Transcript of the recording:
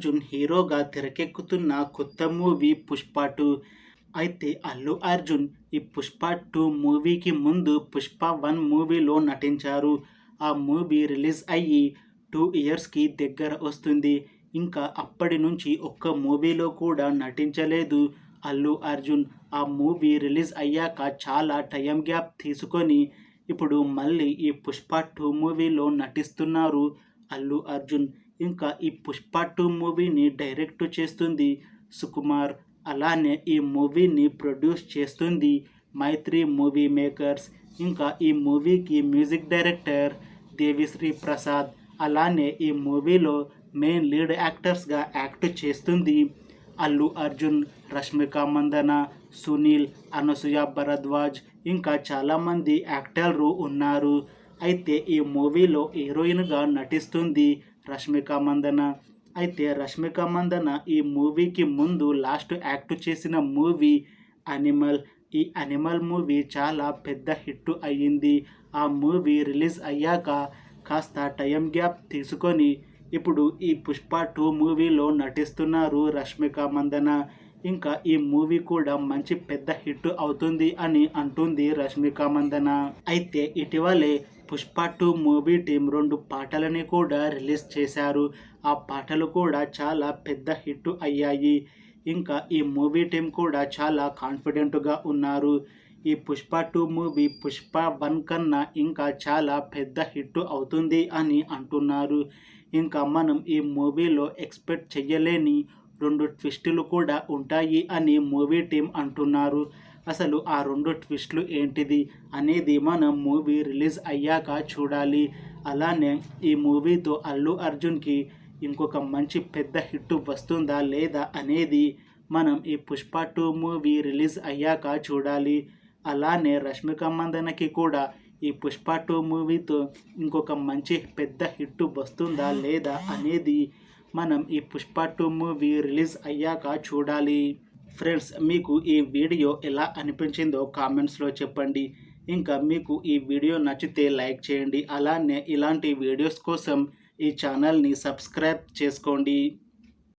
అర్జున్ హీరోగా తెరకెక్కుతున్న కొత్త మూవీ 'పుష్ప 2'. అయితే అల్లు అర్జున్ ఈ 'పుష్ప 2' మూవీకి ముందు 'పుష్ప 1' మూవీలో నటించారు. ఆ మూవీ రిలీజ్ అయ్యి 2 ఇయర్స్కి దగ్గర వస్తుంది. ఇంకా అప్పటి నుంచి ఒక్క మూవీలో కూడా నటించలేదు అల్లు అర్జున్. ఆ మూవీ రిలీజ్ అయ్యాక చాలా టైం గ్యాప్ తీసుకొని ఇప్పుడు మళ్ళీ ఈ 'పుష్ప 2' మూవీలో నటిస్తున్నారు అల్లు అర్జున్. ఇంకా ఈ 'పుష్ప 2' మూవీని డైరెక్ట్ చేస్తుంది సుకుమార్. అలానే ఈ మూవీని ప్రొడ్యూస్ చేస్తుంది మైత్రి మూవీ మేకర్స్. ఇంకా ఈ మూవీకి మ్యూజిక్ డైరెక్టర్ దేవిశ్రీ ప్రసాద్. అలానే ఈ మూవీలో మెయిన్ లీడ్ యాక్టర్స్గా యాక్ట్ చేస్తుంది అల్లు అర్జున్, రష్మిక మందన, సునీల్, అనసూయ భరద్వాజ్, ఇంకా చాలామంది యాక్టర్లు ఉన్నారు. అయితే ఈ మూవీలో హీరోయిన్గా నటిస్తుంది రష్మిక మందన. అయితే రష్మిక మందన ఈ మూవీకి ముందు లాస్ట్ యాక్ట్ చేసిన మూవీ అనిమల్. ఈ అనిమల్ మూవీ చాలా పెద్ద హిట్ అయ్యింది. ఆ మూవీ రిలీజ్ అయ్యాక కాస్త టైం గ్యాప్ తీసుకొని ఇప్పుడు ఈ 'పుష్ప 2' మూవీలో నటిస్తున్నారు రష్మిక మందన. ఇంకా ఈ మూవీ కూడా మంచి పెద్ద హిట్ అవుతుంది అని అంటుంది రష్మిక మందన. అయితే ఇటీవలే 'పుష్ప 2' మూవీ టీం 2 పాటలని కూడా రిలీజ్ చేశారు. ఆ పాటలు కూడా చాలా పెద్ద హిట్ అయ్యాయి. ఇంకా ఈ మూవీ టీం కూడా చాలా కాన్ఫిడెంట్గా ఉన్నారు. ఈ 'పుష్ప 2' మూవీ 'పుష్ప 1' కన్నా ఇంకా చాలా పెద్ద హిట్ అవుతుంది అని అంటున్నారు. ఇంకా మనం ఈ మూవీలో ఎక్స్పెక్ట్ చెయ్యలేని 2 ట్విస్టులు కూడా ఉంటాయి అని మూవీ టీం అంటున్నారు. అసలు ఆ 2 ట్విస్టులు ఏంటిది అనేది మనం మూవీ రిలీజ్ అయ్యాక చూడాలి. అలానే ఈ మూవీతో అల్లు అర్జున్కి ఇంకొక మంచి పెద్ద హిట్ వస్తుందా లేదా అనేది మనం ఈ 'పుష్ప 2' మూవీ రిలీజ్ అయ్యాక చూడాలి. అలానే రష్మిక మందనకి కూడా ఈ 'పుష్ప 2' మూవీతో ఇంకొక మంచి పెద్ద హిట్ వస్తుందా లేదా అనేది మనం ఈ 'పుష్ప 2' మూవీ రిలీజ్ అయ్యాక చూడాలి. ఫ్రెండ్స్, మీకు ఈ వీడియో ఎలా అనిపించిందో కామెంట్స్లో చెప్పండి. ఇంకా మీకు ఈ వీడియో నచ్చితే లైక్ చేయండి. అలానే ఇలాంటి వీడియోస్ కోసం ఈ ఛానల్ని సబ్స్క్రైబ్ చేసుకోండి.